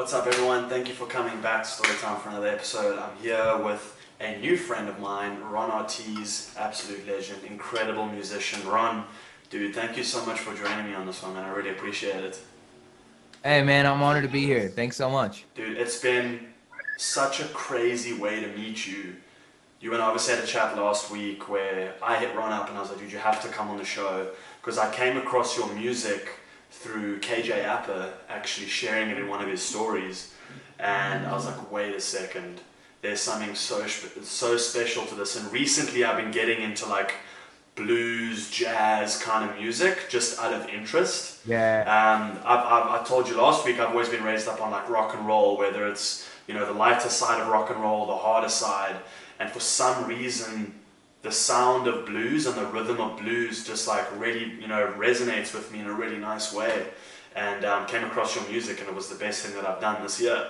What's up, everyone? Thank you for coming back to Storytime for another episode. I'm here with a new friend of mine, Ron Artis, absolute legend, incredible musician. Ron, dude, thank you so much for joining me on this one, man. I really appreciate it. Hey man, I'm honored to be here. Thanks so much. Dude, it's been such a crazy way to meet you. You and I obviously had a chat last week where I hit Ron up and I was like, dude, you have to come on the show because I came across your music through KJ Apper actually sharing it in one of his stories, and I was like, wait a second, there's something so special to this. And recently I've been getting into like blues, jazz kind of music just out of interest. Yeah, I told you last week I've always been raised up on like rock and roll, whether it's the lighter side of rock and roll, the harder side, and for some reason the sound of blues and the rhythm of blues just like really resonates with me in a really nice way. And came across your music and it was the best thing that I've done this year.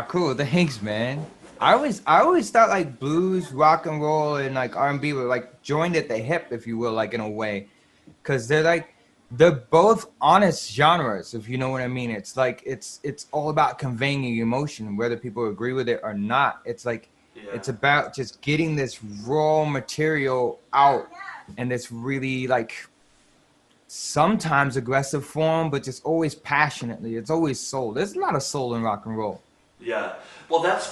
cool. Thanks, man. I always thought like blues, rock and roll, and like R&B were like joined at the hip, if you will, like in a way, because they're both honest genres, if you know what I mean. It's like it's all about conveying your emotion, whether people agree with it or not. It's like Yeah. it's about just getting this raw material out, and this really like sometimes aggressive form, but just always passionately. It's always soul. There's a lot of soul in rock and roll. Yeah. Well, that's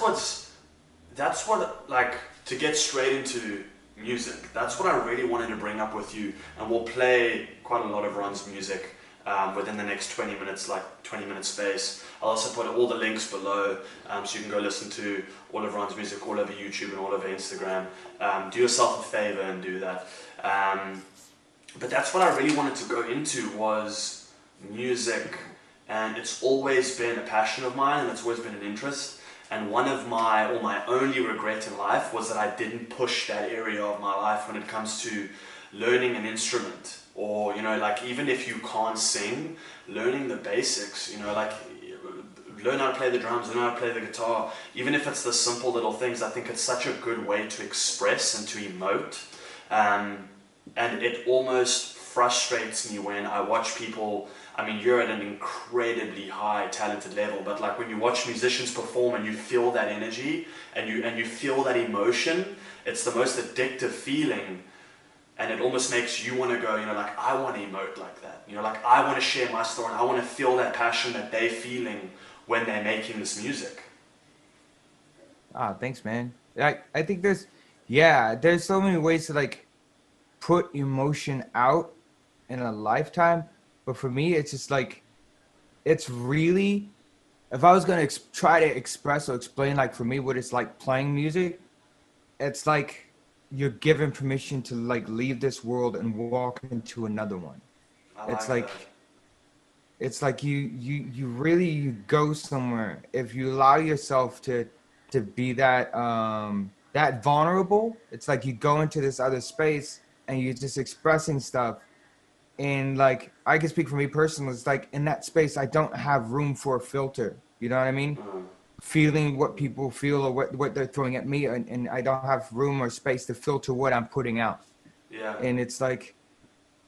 what like to get straight into music. That's what I really wanted to bring up with you, and we'll play quite a lot of Ron's music within the next 20 minutes, like 20-minute space. I'll also put all the links below, so you can go listen to all of Ron's music all over YouTube and all over Instagram. Do yourself a favor and do that. But that's what I really wanted to go into was music, and it's always been a passion of mine, and it's always been an interest. And one of my only regret in life was that I didn't push that area of my life when it comes to learning an instrument, or like even if you can't sing, learning the basics. Like learn how to play the drums, learn how to play the guitar, even if it's the simple little things. I think it's such a good way to express and to emote. And it almost frustrates me when I watch people. I mean, you're at an incredibly high talented level, but like when you watch musicians perform and you feel that energy and you feel that emotion, it's the most addictive feeling, and it almost makes you want to go, like I want to emote like that. Like I want to share my story, and I want to feel that passion that they're feeling when they're making this music. Thanks, man. I think there's so many ways to like put emotion out in a lifetime, but for me, it's just like it's really if I was gonna try to express or explain like for me what it's like playing music, it's like you're given permission to like leave this world and walk into another one. I It's like like that. you really you go somewhere if you allow yourself to be that vulnerable. It's like you go into this other space and you're just expressing stuff. And like I can speak for me personally, it's like in that space I don't have room for a filter. You know what I mean? Mm, Feeling what people feel or what they're throwing at me, and I don't have room or space to filter what I'm putting out. yeah. And it's like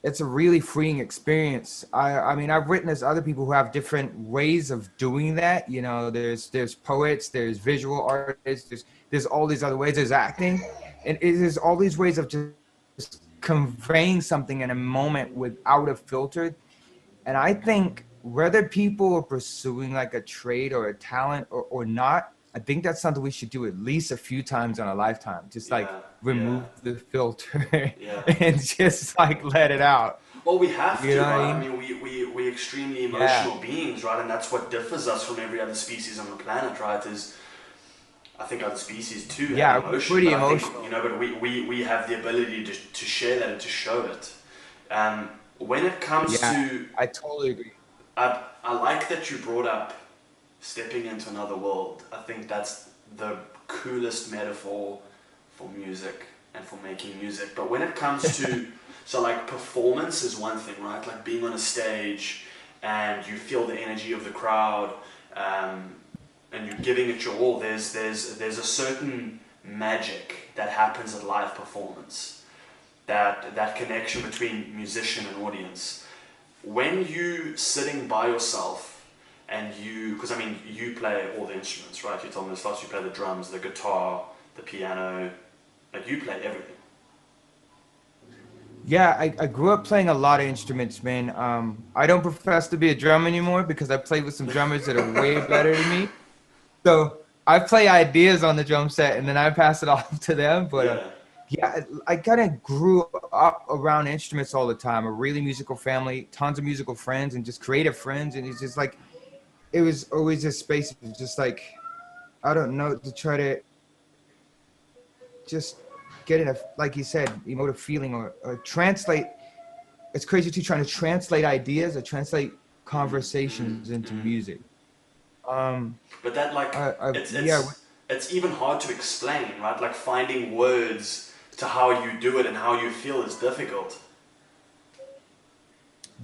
it's a really freeing experience. I mean I've witnessed other people who have different ways of doing that. There's poets, there's visual artists, there's all these other ways, there's acting, and it is all these ways of just conveying something in a moment without a filter. And I think whether people are pursuing like a trade or a talent or not, I think that's something we should do at least a few times in our lifetime. Just like Yeah. Yeah. remove the filter Yeah. and just like let it out. Well, we have You to, know what I right? I mean? mean, we're extremely Yeah. emotional beings, right? And that's what differs us from every other species on the planet, right? Is I think other species too have Yeah, we're emotion, but pretty I think, emotional. but we have the ability to share that and to show it. When it comes Yeah, to, I totally agree. I like that you brought up stepping into another world. I think that's the coolest metaphor for music and for making music. But when it comes to, so like performance is one thing, right? Like being on a stage and you feel the energy of the crowd, um, and you're giving it your all. There's a certain magic that happens at live performance. That connection between musician and audience. When you sitting by yourself and you, because I mean, you play all the instruments, right? You told me this last, you play the drums, the guitar, the piano, like you play everything. Yeah, I grew up playing a lot of instruments, man. I don't profess to be a drummer anymore because I played with some drummers that are way better than me. So I play ideas on the drum set and then I pass it off to them. But Yeah, yeah, I kind of grew up around instruments all the time. A really musical family, tons of musical friends, and just creative friends. And it's just like it was always a space of just like I don't know to try to just get in a like you said emotive feeling or translate. It's crazy too trying to translate ideas or translate conversations into music. Um, but that like it's yeah, it's it's even hard to explain, right? Like finding words to how you do it and how you feel is difficult.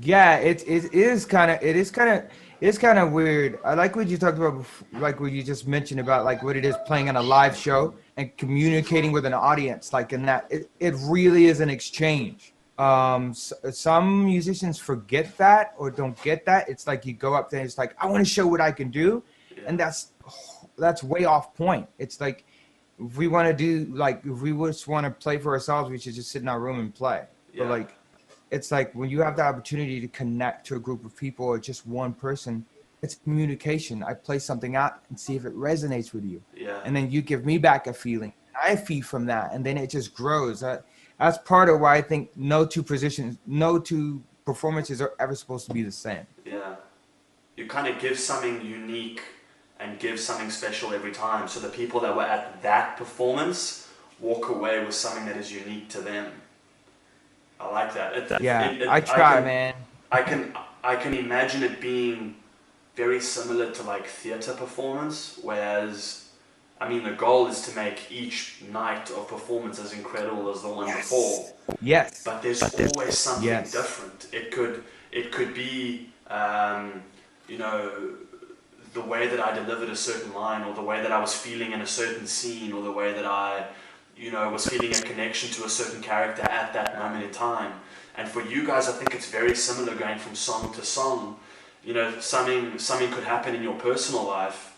yeah, it's kind of weird. I like what you talked about, like what you just mentioned about like what it is playing on a live show and communicating with an audience. Like in that, it really is an exchange. Some musicians forget that or don't get that. It's like you go up there, and it's like I want to show what I can do, Yeah, and that's way off point. It's like if we want to do like if we just want to play for ourselves, we should just sit in our room and play. But yeah, like it's like when you have the opportunity to connect to a group of people or just one person, it's communication. I play something out and see if it resonates with you. yeah. And then you give me back a feeling. I feed from that. And then it just grows. That's part of why I think no two performances are ever supposed to be the same. Yeah. You kind of give something unique and give something special every time. So the people that were at that performance walk away with something that is unique to them. I like that. Yeah, I try, man. I can, I can imagine it being very similar to like theatre performance, whereas, I mean, the goal is to make each night of performance as incredible as the one before. Yes. Yes. But there's always something Yes. different. It could be you know, the way that I delivered a certain line, or the way that I was feeling in a certain scene, or the way that I, was feeling a connection to a certain character at that moment in time. And for you guys, I think it's very similar going from song to song. Something could happen in your personal life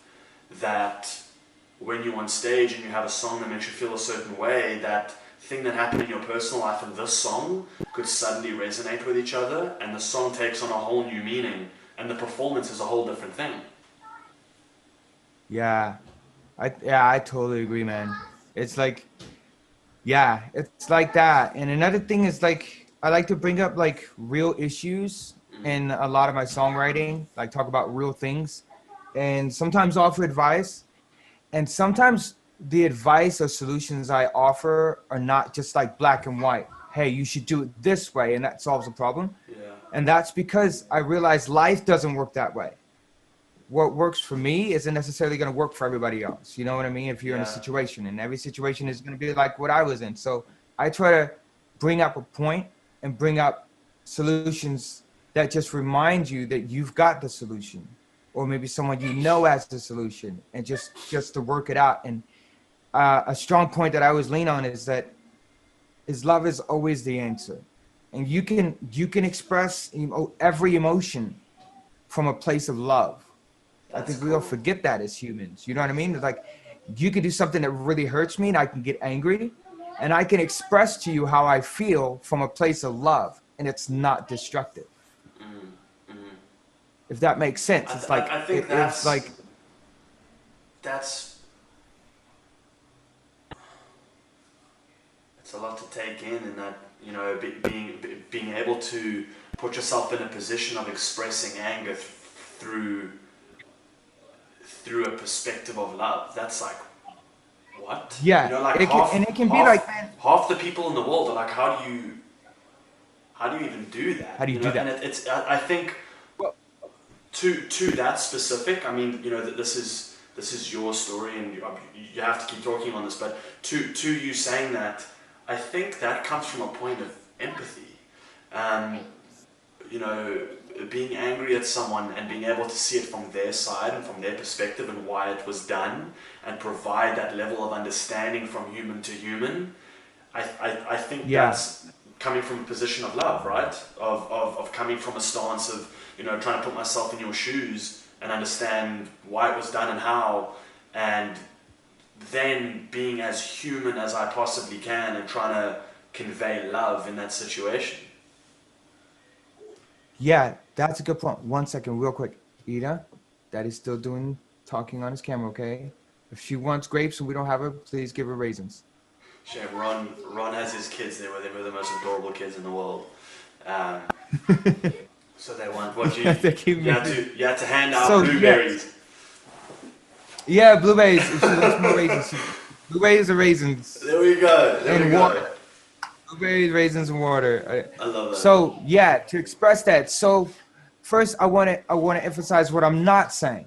that when you're on stage and you have a song that makes you feel a certain way, that thing that happened in your personal life and this song could suddenly resonate with each other, and the song takes on a whole new meaning, and the performance is a whole different thing. Yeah. I totally agree, man. It's like yeah, it's like that. And another thing is like I like to bring up like real issues in a lot of my songwriting, like talk about real things and sometimes offer advice. And sometimes the advice or solutions I offer are not just like black and white. Hey, you should do it this way and that solves the problem. Yeah, And that's because I realize life doesn't work that way. What works for me isn't necessarily going to work for everybody else. You know what I mean? If you're in a yeah, situation, and every situation is going to be like what I was in. So I try to bring up a point and bring up solutions that just remind you that you've got the solution, or maybe someone you know has the solution, and just to work it out. And a strong point that I always lean on is that is love is always the answer, and you can express every emotion from a place of love. I that's think we all cool. forget that as humans. You know what I mean? It's like you could do something that really hurts me and I can get angry and I can express to you how I feel from a place of love and it's not destructive. Mm, mm. If that makes sense. It's like I think it's like that's it's a lot to take in that being able to put yourself in a position of expressing anger through a perspective of love. That's like what? yeah, Like it can and it can be like man, half the people in the world are like, how do you even do that? how do you do And that? I think Well, to that specific. I mean, that this is your story, and you have to keep talking on this. But to you saying that, I think that comes from a point of empathy. Um, you know, being angry at someone and being able to see it from their side and from their perspective and why it was done, and provide that level of understanding from human to human. I think yeah. that's coming from a position of love, right? Of coming from a stance of, trying to put myself in your shoes and understand why it was done and how, and then being as human as I possibly can and trying to convey love in that situation. Yeah, that's a good point. 1 second, real quick. Ida, Daddy's still talking on his camera, okay? If she wants grapes and we don't have her, please give her raisins. Shame, Ron has his kids there with him. We're the most adorable kids in the world. Um, so they want what you had to hand out blueberries. Yeah, blueberries. If she wants more raisins, blueberries or raisins. There we go. And water. Blueberries, raisins, and water. I love that. So yeah, to express that. So first, I want to emphasize what I'm not saying.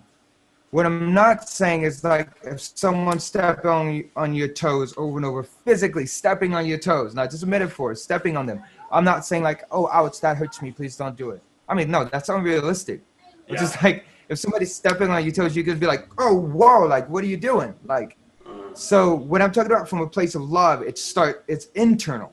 What I'm not saying is like if someone steps on your toes over and over, physically stepping on your toes, not just a metaphor, stepping on them. I'm not saying like, oh, ouch, that hurts me, please don't do it. I mean, no, that's unrealistic. Yeah. It's just like if somebody's stepping on your toes, you're gonna be like, oh, whoa, like what are you doing? Like, so when I'm talking about from a place of love, it's internal.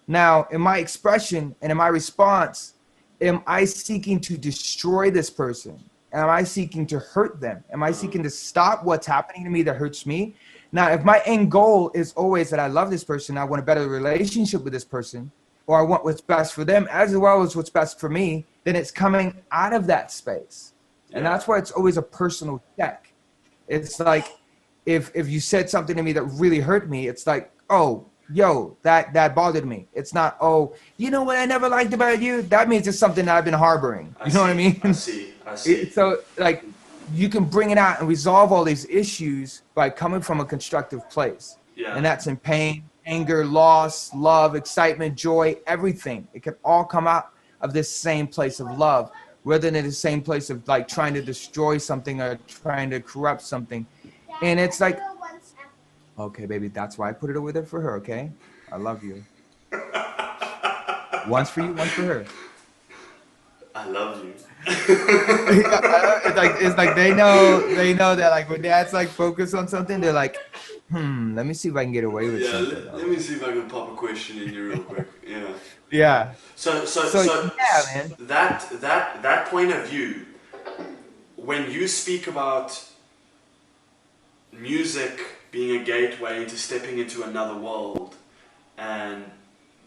Now, in my expression and in my response, am I seeking to destroy this person? Am I seeking to hurt them? Am I seeking to stop what's happening to me that hurts me? Now, if my end goal is always that I love this person, I want a better relationship with this person, or I want what's best for them as well as what's best for me, then it's coming out of that space. Yeah. And that's why it's always a personal check. It's like if you said something to me that really hurt me, it's like, oh, yo, that bothered me. It's not, oh, you know what I never liked about you? That means it's something that I've been harboring. You know what I mean? I see. So like you can bring it out and resolve all these issues by coming from a constructive place. Yeah. And that's in pain, anger, loss, love, excitement, joy, everything. It can all come out of this same place of love rather than the same place of like trying to destroy something or trying to corrupt something. And it's like, okay, baby, that's why I put it over there for her, okay? I love you. One's for you, one's for her. I love you. It's like they know that like when dad's like focused on something, they're like, let me see if I can get away with something. Let me see if I can pop a question in you real quick. Yeah. Yeah. So yeah, man. That point of view, when you speak about music being a gateway into stepping into another world and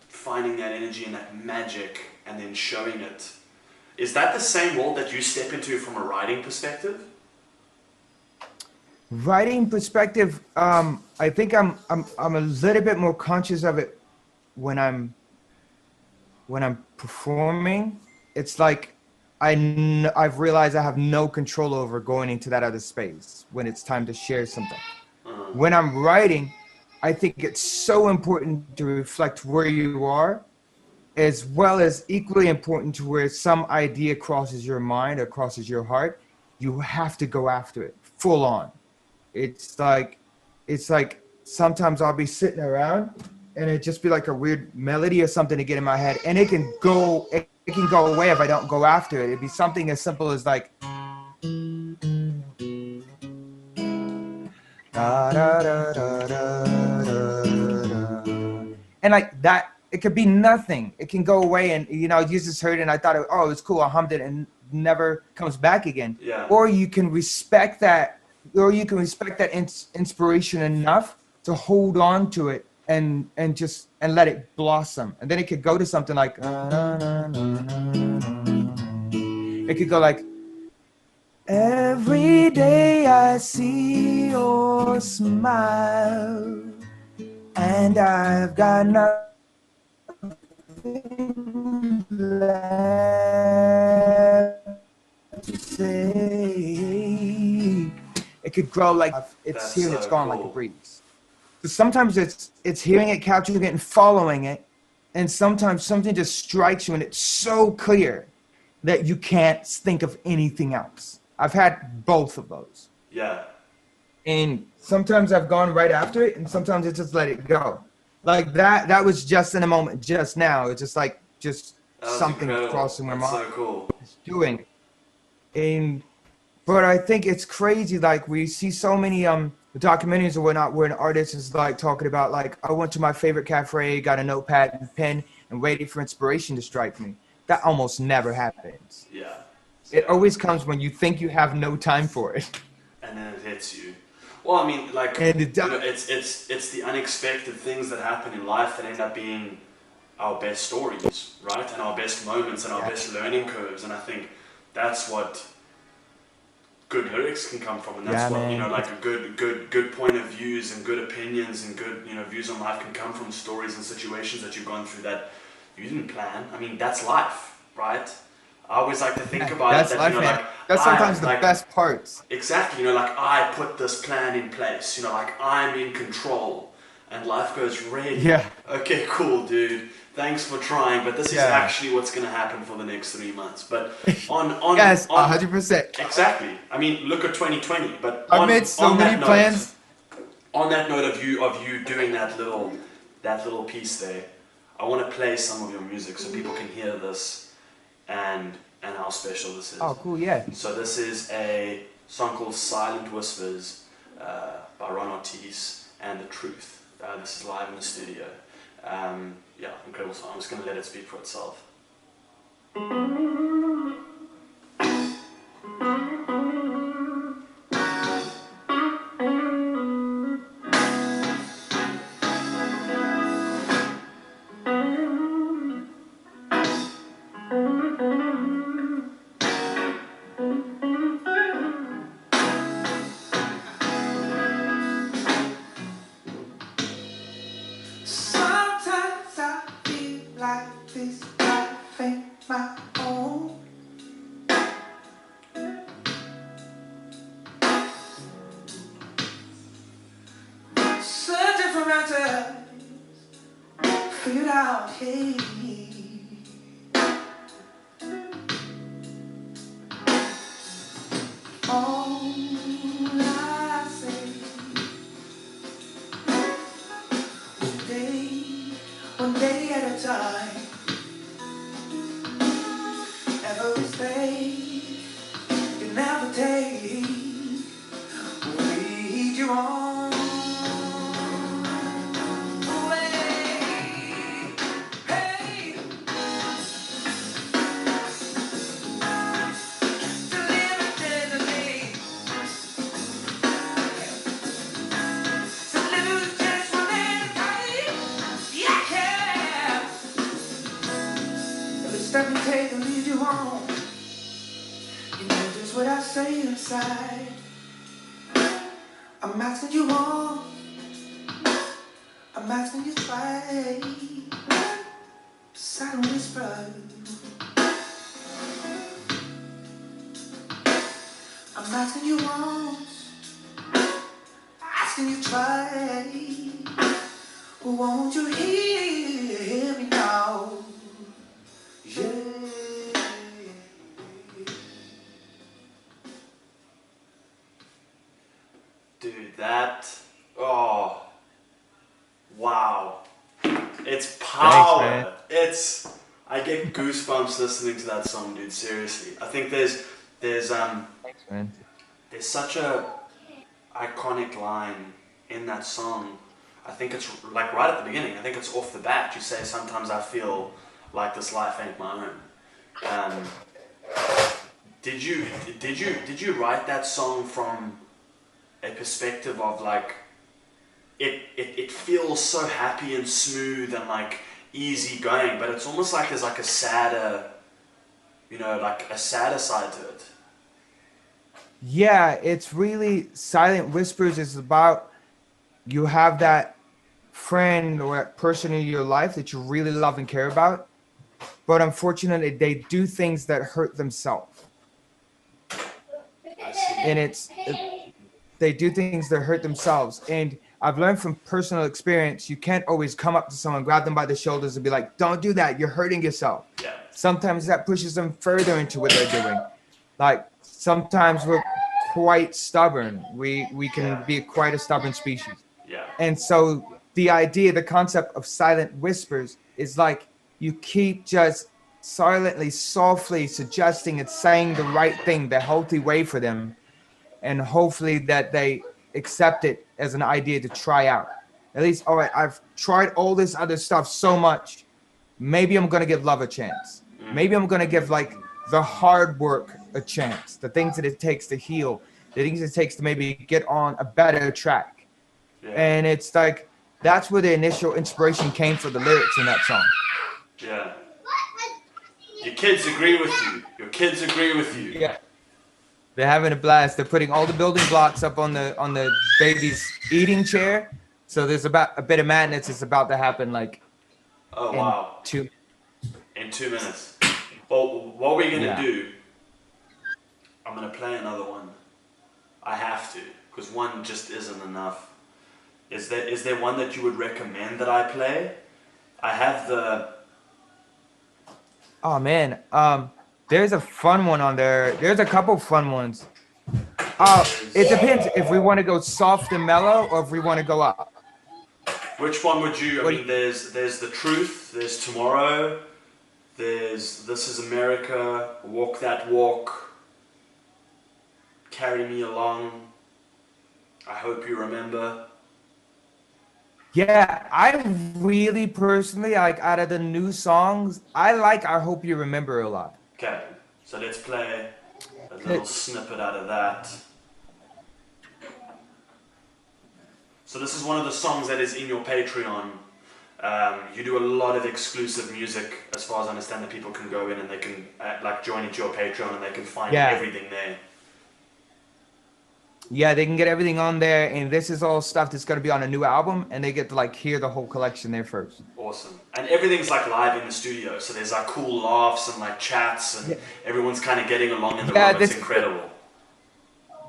finding that energy and that magic and then showing it, is that the same world that you step into from a writing perspective? Writing perspective, I think I'm a little bit more conscious of it when I'm performing. It's like I've realized I have no control over going into that other space when it's time to share something. When I'm writing, I think it's so important to reflect where you are, as well as equally important to where some idea crosses your mind or crosses your heart. You have to go after it full on. It's like sometimes I'll be sitting around and it just be like a weird melody or something to get in my head, and it can go away if I don't go after it. It'd be something as simple as like da, da, da, da, da, da, and like that, it could be nothing. It can go away, and you just heard it and I thought, it was cool, I hummed it, and never comes back again. Yeah. Or you can respect that, inspiration enough to hold on to it and let it blossom, and then it could go to something like it could go like, every day I see your smile and I've got nothing left to say. It could grow like it's here and it's gone like a breeze. So sometimes it's hearing it, capturing it, and following it, and sometimes something just strikes you and it's so clear that you can't think of anything else. I've had both of those. Yeah. And sometimes I've gone right after it, and sometimes it's just let it go. Like that was just in a moment, just now. It's just like something crossing my mind. So cool. It's doing. But I think it's crazy. Like we see so many documentaries or whatnot where an artist is like talking about like, I went to my favorite cafe, got a notepad and pen, and waited for inspiration to strike me. That almost never happens. Yeah. It always comes when you think you have no time for it. And then it hits you. Well, I mean, like, And it you know, does. it's the unexpected things that happen in life that end up being our best stories, right? And our best moments and our Yeah. best learning curves. And I think that's what good lyrics can come from, and that's Yeah, what, you know, man. like a good point of views and good opinions and good, you know, views on life can come from stories and situations that you've gone through that you didn't plan. I mean, that's life, right? I always like to think Yeah, about it that's that, you life, know, man. like That's I sometimes the like best parts. exactly, you know, like I put this plan in place, you know, like I'm in control, and life goes, really? Yeah. Okay, cool, dude. Thanks for trying, but this is Yeah. actually what's going to happen for the next 3 months. But on Yes, on 100%. exactly. I mean, look at 2020. But I've made so many plans. on that note of you doing that little piece there, I want to play some of your music so people can hear this and how special this is. Oh, cool. Yeah. So this is a song called "Silent Whispers" by Artis and The Truth. This is live in the studio. Yeah, incredible song. I'm just going to let it speak for itself. Sometimes I feel like this life ain't my own. Searching for answers, figured out, hey. All I say, one day at a time. Every stay you never take will lead you on. Hey, to live eternally, to lose just one at a time. Yeah. Every step you take will lead you on. You know just what I say inside. I'm asking you on. I'm asking you twice. Silent whisper. I'm asking you once. Asking you twice. Won't you hear me now? Yeah. Dude, oh, wow. It's power. man. I get goosebumps listening to that song, dude, seriously. I think there's Thanks, man. there's such a iconic line in that song. I think it's like right at the beginning. I think it's off the bat. You say, "Sometimes I feel like this life ain't my own." Um, did you write that song from a perspective of like it feels so happy and smooth and like easy going, but it's almost like there's like a sadder, you know, like a sadder side to it. Yeah, it's really Silent Whispers is about you have that friend or that person in your life that you really love and care about, but unfortunately they do things that hurt themselves. I see. And they do things that hurt themselves. And I've learned from personal experience, you can't always come up to someone, grab them by the shoulders and be like, don't do that, you're hurting yourself. Yeah. Sometimes that pushes them further into what they're doing. Like sometimes we're quite stubborn. We can be quite a stubborn species. Yeah. And so the idea, the concept of silent whispers is like you keep just silently, softly suggesting and saying the right thing, the healthy way for them, and hopefully that they accept it as an idea to try out. At least, all right, I've tried all this other stuff so much. Maybe I'm gonna give love a chance. Maybe I'm gonna give like the hard work a chance, the things that it takes to heal, the things it takes to maybe get on a better track. Yeah. And it's like, that's where the initial inspiration came for the lyrics in that song. Yeah. Your kids agree with you. Your kids agree with you. Yeah. They're having a blast. They're putting all the building blocks up on the baby's eating chair. So there's about a bit of madness is about to happen, like Oh, in wow. 2 In 2 minutes. Well, what we're going to Yeah. do, I'm going to play another one. I have to, because one just isn't enough. Is there one that you would recommend that I play? I have the... Oh man, there's a fun one on there. There's a couple fun ones. It depends if we want to go soft and mellow or if we want to go up. Which one would you... I What- mean, there's The Truth, there's Tomorrow, there's This Is America, Walk That Walk, Carry Me Along, I Hope You Remember. Yeah, I really personally like out of the new songs, I like I Hope You Remember a lot. Okay, so let's play a little snippet out of that. So this is one of the songs that is in your Patreon. You do a lot of exclusive music, as far as I understand, that people can go in and they can like join into your Patreon and they can find Yeah. everything there. Yeah, they can get everything on there, and this is all stuff that's gonna be on a new album, and they get to like hear the whole collection there first. Awesome. And everything's like live in the studio, so there's like cool laughs and like chats and everyone's kind of getting along in the Yeah, room. It's this- incredible.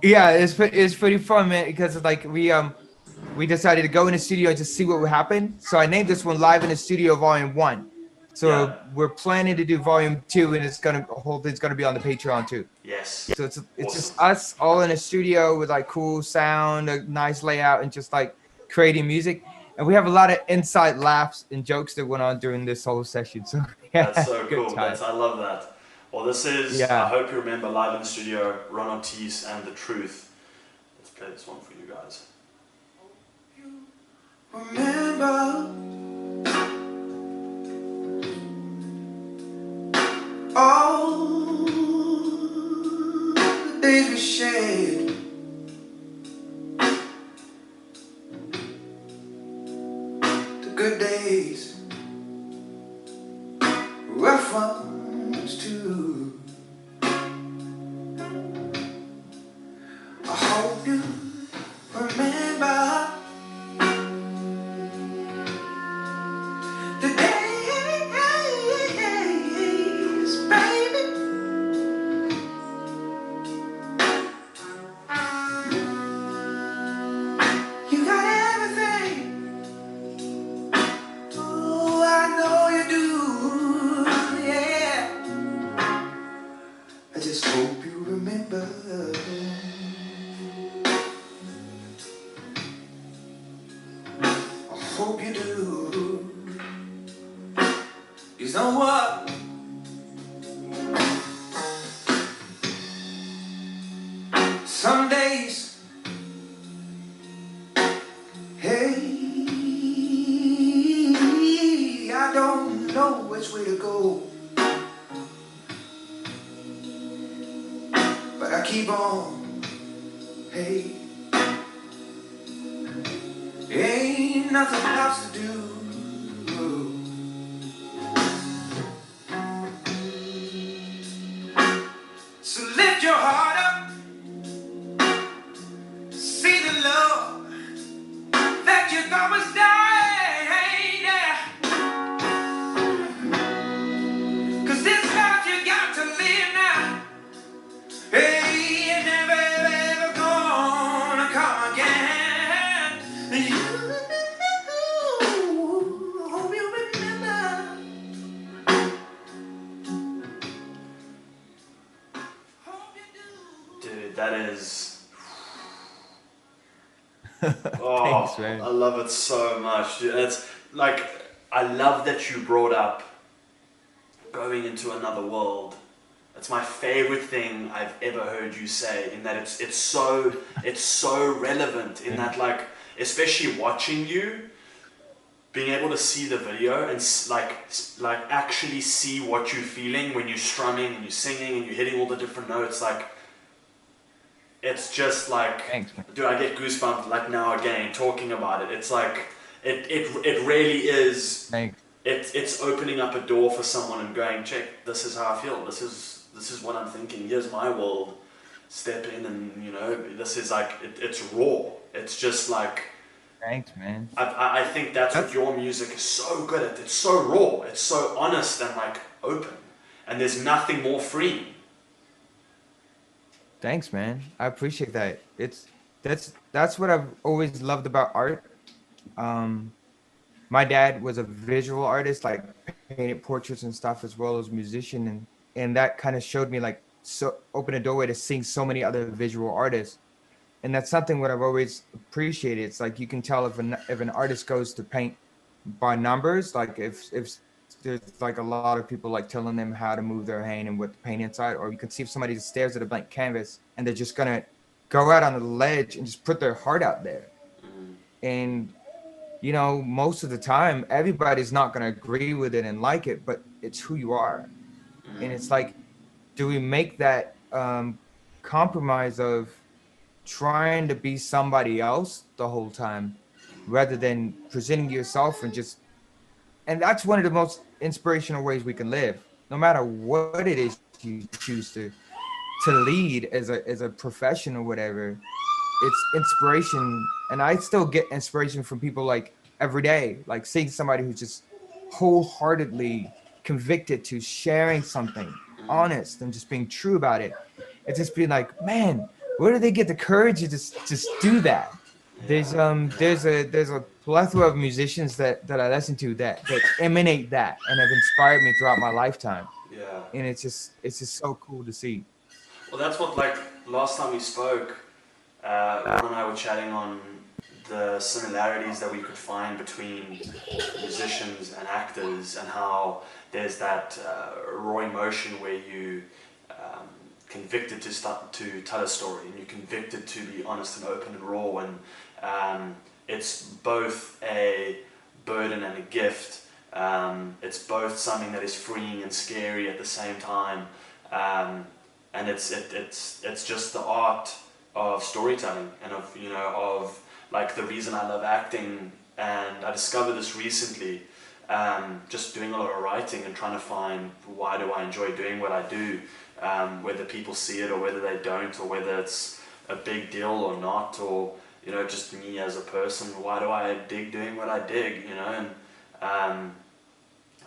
Yeah, it's pretty fun, man, because like we decided to go in the studio and just see what would happen. So I named this one Live in the Studio Volume 1. So Yeah. we're planning to do Volume 2, and the whole thing's gonna be on the Patreon too. Yes. So it's just Awesome. us all in a studio with like cool sound, a nice layout, and just like creating music. And we have a lot of inside laughs and jokes that went on during this whole session. So yeah, That's so good cool. time. I love that. Well, this is, Yeah. I Hope You Remember, live in the studio, Ron Ortiz and The Truth. Let's play this one for you guys. Remember all the days we shared, the good days, rough ones too. I hope you remember the days, baby. You got everything. Oh, I know you do. Yeah. I just hope you remember. I hope you do. You know what? Some days, hey, I don't know which way to go, but I keep on, hey, ain't nothing else to do. So lift your heart up, see the love that you thought was dying, yeah. 'Cause this life you got to live now, hey, you're never ever gonna come again. You, hope you remember. Hope you do. Dude, that is... Thanks, Oh, man. I love it so much. It's like, I love that you brought up going into another world. It's my favorite thing I've ever heard you say, in that it's so relevant, in that, like, especially watching you, being able to see the video and like actually see what you're feeling when you're strumming and you're singing and you're hitting all the different notes, like it's just like, Thanks, man. dude, I get goosebumps like now again talking about it. It's like it really is. Thanks. It's opening up a door for someone and going, check, this is how I feel. This is what I'm thinking. Here's my world. Step in, and you know, this is like it's raw. It's just like. Thanks, man. I think that's what your music is so good at. It's so raw. It's so honest and like open. And there's nothing more freeing. Thanks, man. I appreciate that. That's what I've always loved about art. My dad was a visual artist, like painted portraits and stuff, as well as a musician, and that kind of showed me like so open a doorway to seeing so many other visual artists. And that's something what I've always appreciated. It's like you can tell if an artist goes to paint by numbers, like if there's like a lot of people like telling them how to move their hand and what to paint inside, or you can see if somebody just stares at a blank canvas and they're just gonna go out on the ledge and just put their heart out there. And you know, most of the time everybody's not gonna agree with it and like it, but it's who you are. And it's like, do we make that compromise of trying to be somebody else the whole time rather than presenting yourself and that's one of the most inspirational ways we can live, no matter what it is you choose to lead as a profession or whatever. It's inspiration, and I still get inspiration from people like every day, like seeing somebody who's just wholeheartedly convicted to sharing something honest and just being true about it. It's just being like, man, where do they get the courage to just do that? There's a plethora of musicians that I listen to that emanate that and have inspired me throughout my lifetime. Yeah. And it's just so cool to see. Well, that's what, like, last time we spoke, Ron and I were chatting on the similarities that we could find between musicians and actors, and how there's that raw emotion where you convicted to tell a story, and you're convicted to be honest and open and raw, and it's both a burden and a gift. It's both something that is freeing and scary at the same time, and it's just the art of storytelling, and of like the reason I love acting. And I discovered this recently, just doing a lot of writing and trying to find why do I enjoy doing what I do, whether people see it or whether they don't, or whether it's a big deal or not, or just me as a person, why do I dig doing what I dig, and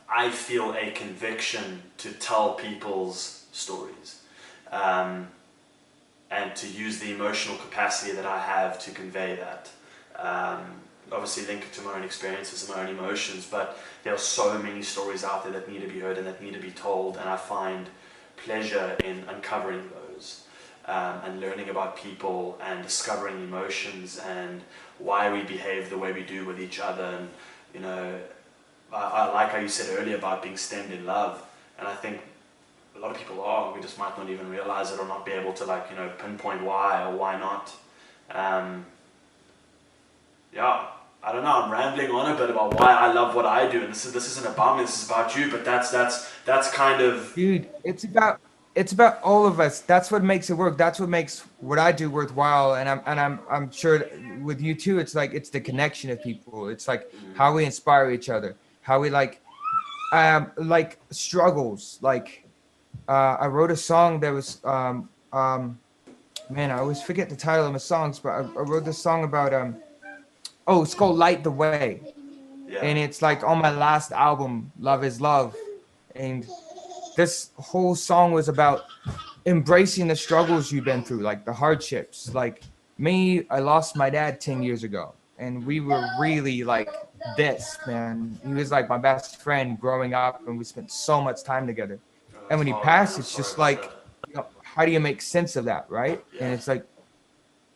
I feel a conviction to tell people's stories, and to use the emotional capacity that I have to convey that. Obviously link it to my own experiences and my own emotions, but there are so many stories out there that need to be heard and that need to be told, and I find pleasure in uncovering those, and learning about people and discovering emotions and why we behave the way we do with each other. And I like how you said earlier about being stemmed in love, and I think a lot of people are. We just might not even realize it, or not be able to pinpoint why or why not. Yeah, I don't know. I'm rambling on a bit about why I love what I do, and this isn't about me. This is about you. But that's kind of, dude. It's about all of us. That's what makes it work. That's what makes what I do worthwhile. And I'm sure with you too. It's like it's the connection of people. It's like how we inspire each other. How we like struggles. I wrote a song that was man, I always forget the title of my songs, but I wrote this song about it's called Light the Way. yeah. And it's like on my last album, Love is Love. And this whole song was about embracing the struggles you've been through, like the hardships. Like me, I lost my dad 10 years ago, and we were really like this, man. He was like my best friend growing up, and we spent so much time together. And when he passed, it's just like, how do you make sense of that, right? Yeah. And it's like,